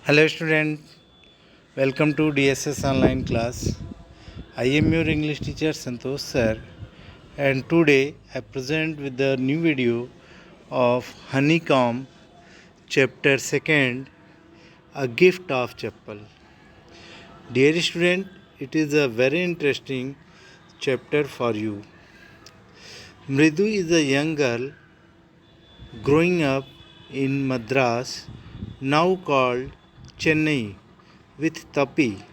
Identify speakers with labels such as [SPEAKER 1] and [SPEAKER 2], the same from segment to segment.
[SPEAKER 1] Hello student, welcome to DSS online class. I am your English teacher Santosh sir, and today I present with the new video of Honeycomb chapter 2nd, A Gift of Chapel. Dear student, it is a very interesting chapter for you. Mridu is a young girl growing up in Madras, now called Chennai, with Tapi,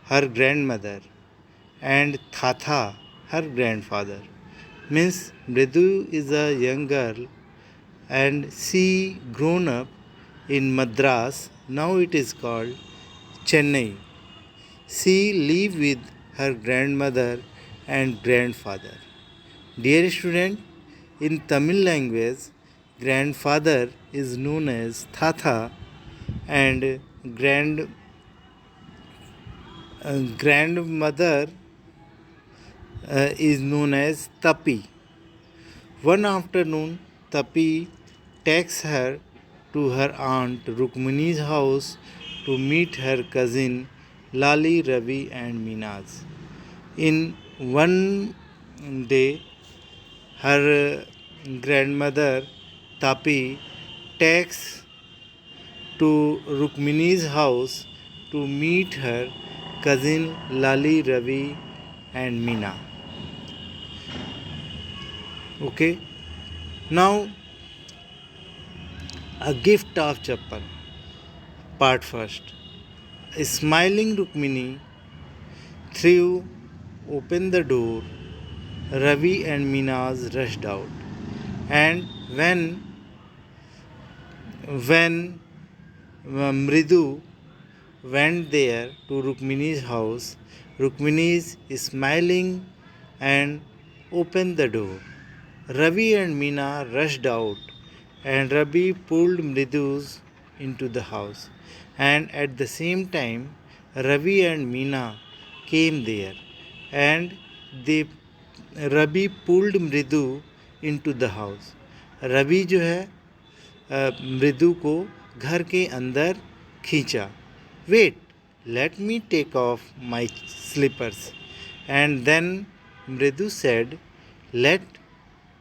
[SPEAKER 1] her grandmother, and Thatha, her grandfather. Means Mridu is a young girl and she grown up in Madras, now it is called Chennai. She live with her grandmother and grandfather. Dear student, in Tamil language, grandfather is known as Thatha and grandmother is known as Tapi. One afternoon, Tapi takes her to her aunt Rukmini's house to meet her cousin Lali, Ravi, and Minaz. In one day, her grandmother Tapi takes to Rukmini's house to meet her cousin Lali, Ravi, and Meena. Okay, now a gift of Chappal. Part first. A smiling Rukmini threw open the door. Ravi and Minaz rushed out, and when Mridu went there to Rukmini's house, Rukmini is smiling and opened the door. Ravi and Meena rushed out, and Ravi pulled Mridus into the house. And at the same time, Ravi and Meena came there, and they Ravi pulled Mridu into the house. Ravi जो है मृदु को घर के अंदर खींचा. Wait, let me take off my slippers. And then Mridu said, let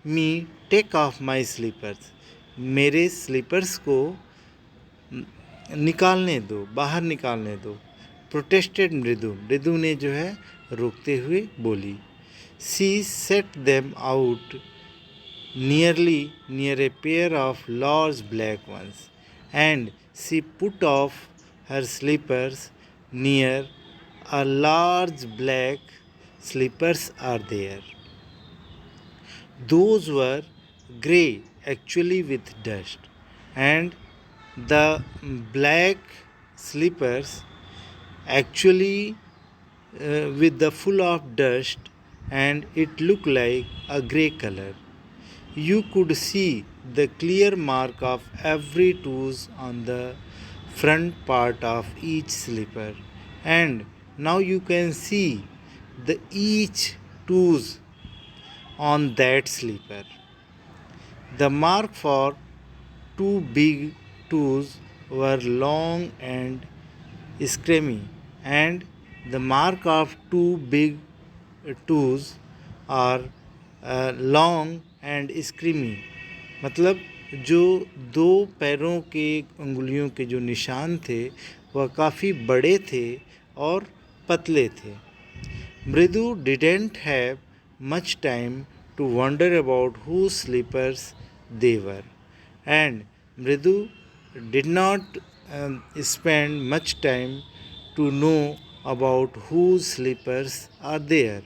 [SPEAKER 1] me take off my slippers. मेरे slippers को निकालने दो, बाहर निकालने दो. प्रोटेस्टेड मृदु ने जो है रोकते हुए बोली. She said them out near a pair of large black ones, and she put off her slippers near a large black slippers are there. Those were grey actually with dust, and the black slippers actually with the full of dust, and it looked like a grey color. You could see the clear mark of every toes on the front part of each slipper, and now you can see the each toes on that slipper. The mark for two big toes were long and scrummy, and the mark of two big toes are long and scrummy. मतलब जो दो पैरों के उंगलियों के जो निशान थे वह काफ़ी बड़े थे और पतले थे. मृदु didn't have much time to wonder about whose slippers they were, and Mridu did not spend much time to know about whose slippers are there,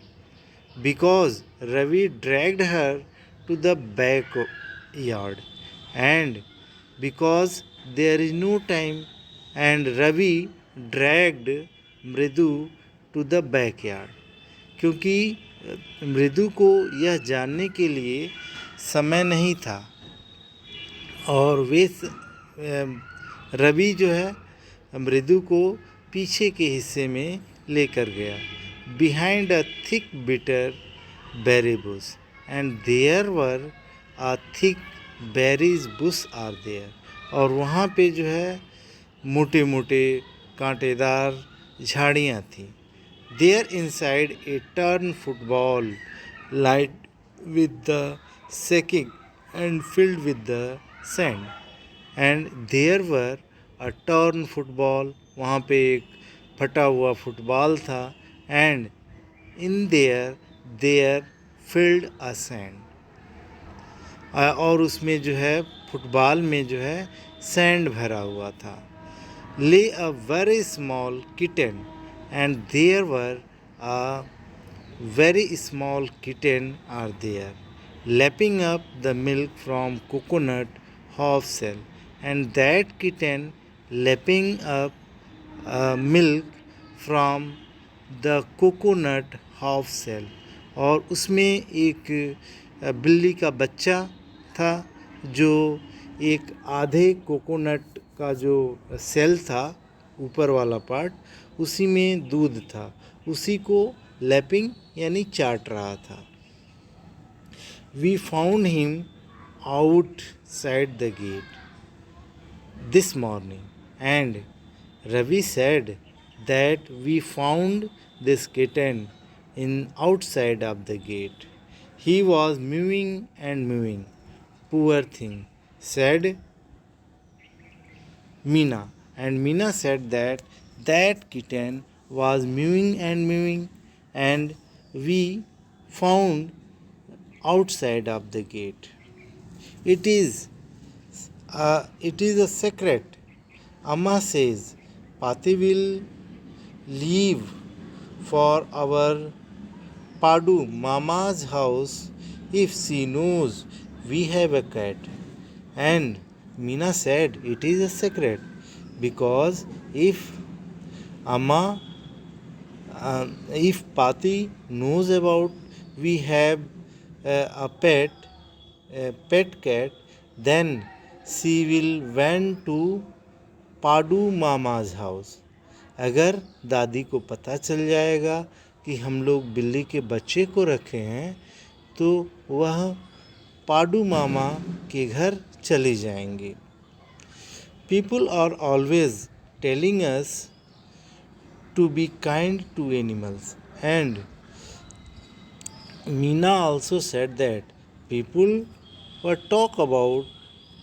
[SPEAKER 1] because Ravi dragged her to the backyard, and because there is no time, and Ravi dragged Mridu to the backyard. क्योंकि मृदु को यह जानने के लिए समय नहीं था, और वे रवि जो है मृदु को पीछे के हिस्से में लेकर गया. Behind a thick bitter berry bush, and there were a thick berries bush are there. और वहाँ पे जो है मोटे मोटे कांटेदार झाड़ियाँ थीं। There inside a turn football lined with the sacking and filled with the sand. And there were a torn football, वहाँ पे एक फटा हुआ फुटबॉल था, and in there filled a sand. और उसमें जो है फुटबॉल में जो है सैंड भरा हुआ था. Lay a very small kitten, and there were a very small kitten are there, lapping up the milk from coconut half shell, and that kitten lapping up milk from the coconut half shell. और उसमें एक बिल्ली का बच्चा था जो एक आधे कोकोनट का जो सेल था, ऊपर वाला पार्ट, उसी में दूध था, उसी को लैपिंग यानी चाट रहा था. We found him outside the gate this morning, and Ravi said that we found this kitten in outside of the gate. He was moving and moving, poor thing, said Meena. And Meena said that that kitten was mewing and mewing, and we found outside of the gate. It is a secret. Amma says Pati will leave for our Padu Mama's house if she knows we have a cat. And Meena said it is a secret because if Pati knows about we have a pet cat, then she will went to Padu Mama's house. अगर दादी को पता चल जाएगा कि हम लोग बिल्ली के बच्चे को रखे हैं, तो वह पाडू मामा के घर चली जाएंगी. People are always telling us to be kind to animals, and Meena also said that people were talk about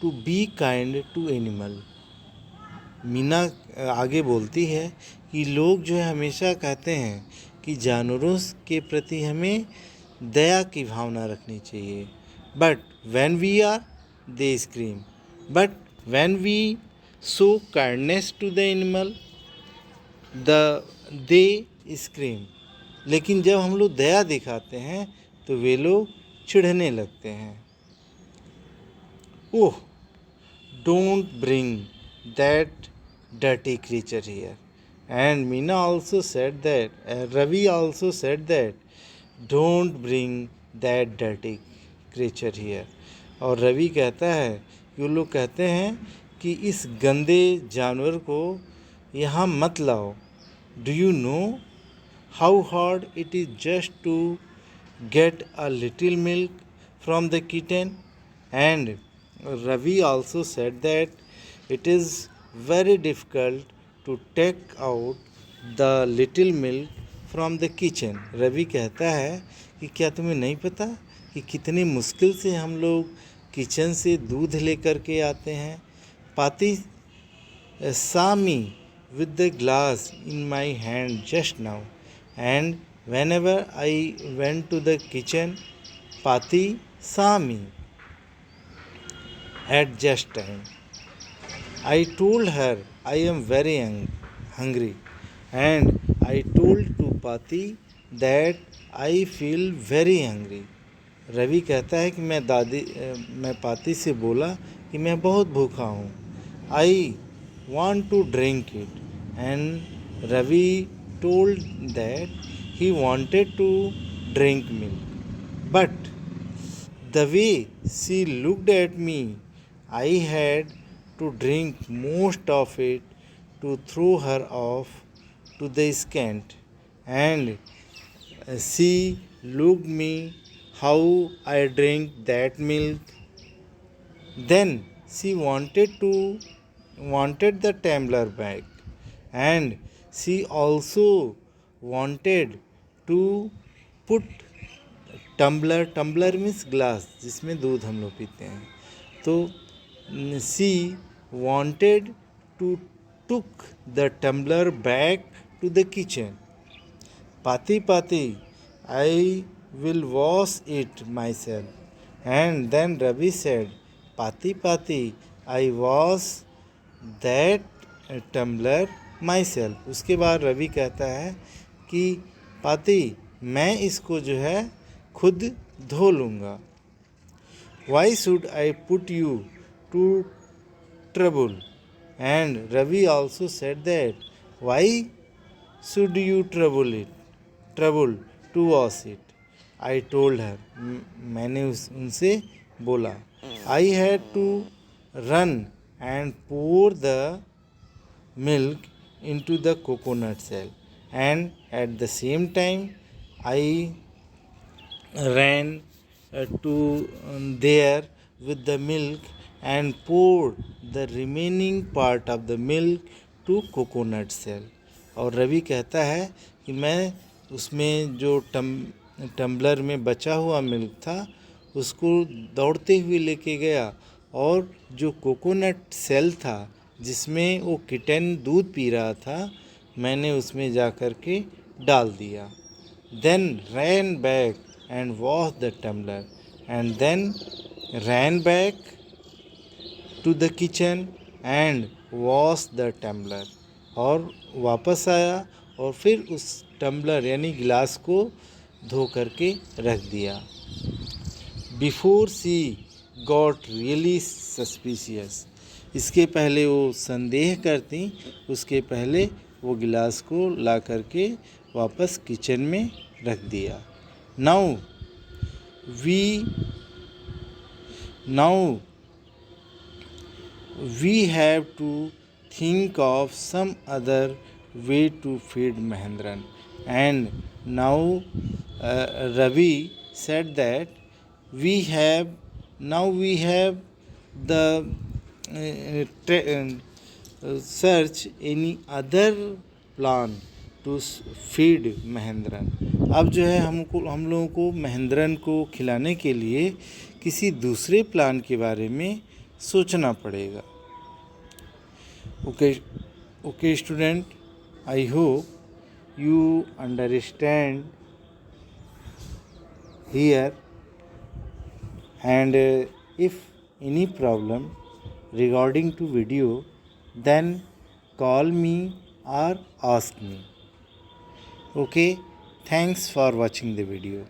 [SPEAKER 1] to be kind to animal. Meena आगे बोलती है कि लोग जो है हमेशा कहते हैं कि जानवरों के प्रति हमें दया की भावना रखनी चाहिए. But when we are, they scream. But when we show kindness to the animal, they scream. लेकिन जब हम लोग दया दिखाते हैं तो वे लोग चिढ़ने लगते हैं. Oh, don't bring that dirty creature here. And Meena also said that, Ravi also said that, don't bring that dirty creature here. और रवि कहता है कि वो लोग कहते हैं कि इस गंदे जानवर को यहाँ मत लाओ. Do you know how hard it is just to get a little milk from the kitten? And Ravi also said that it is very difficult to take out the little milk from the kitchen. Ravi कहता है कि क्या तुम्हें नहीं पता कि कितनी मुश्किल से हम लोग किचन से दूध लेकर के आते हैं. पाती saw me with the glass in my hand just now, and whenever I went to the kitchen, Pati saw me at just time. I told her I am very hungry, and I told to Pati that I feel very hungry. Ravi कहता है कि मैं पाती से बोला कि मैं बहुत भूखा हूँ. I want to drink it, and Ravi told that he wanted to drink milk. But the way she looked at me, I had to drink most of it to throw her off to the scant. And she looked me how I drank that milk. Then she wanted to wanted the tumbler back, and she also wanted to put tumbler means glass जिसमें दूध हम लोग पीते हैं. तो she wanted to took the tumbler back to the kitchen. Pati, I will wash it myself. And then Ravi said, Pati, I wash that tumbler myself. उसके बाद रवि कहता है कि पाती, मैं इसको जो है खुद धो लूँगा. Why should I put you to trouble? And Ravi also said that, why should you trouble to wash it? I told her. मैंने उनसे बोला. I had to run and pour the milk into the coconut shell, and at the same time I ran to there with the milk and poured the remaining part of the milk to coconut shell. और रवि कहता है कि मैं उसमें जो tumbler में बचा हुआ मिल्क था उसको दौड़ते हुए लेके गया, और जो कोकोनट सेल था जिसमें वो किटन दूध पी रहा था, मैंने उसमें जा कर के डाल दिया. Then ran back and wash the tumbler, and then ran back to the kitchen and wash the tumbler. और वापस आया और फिर उस टम्बलर यानी गिलास को धो करके रख दिया. बिफोर सी गॉट रियली सस्पिशियस. इसके पहले वो संदेह करती, उसके पहले वो गिलास को ला करके वापस किचन में रख दिया. Now we have to think of some other way to feed Mahendran. And now Ravi said that we have the search any other plan to feed Mahendran. अब जो है हम लोगों को महेंद्रन को खिलाने के लिए किसी दूसरे प्लान के बारे में सोचना पड़ेगा. Okay student, I hope you understand here, and if any problem regarding to video then call me or ask me. Okay, thanks for watching the video.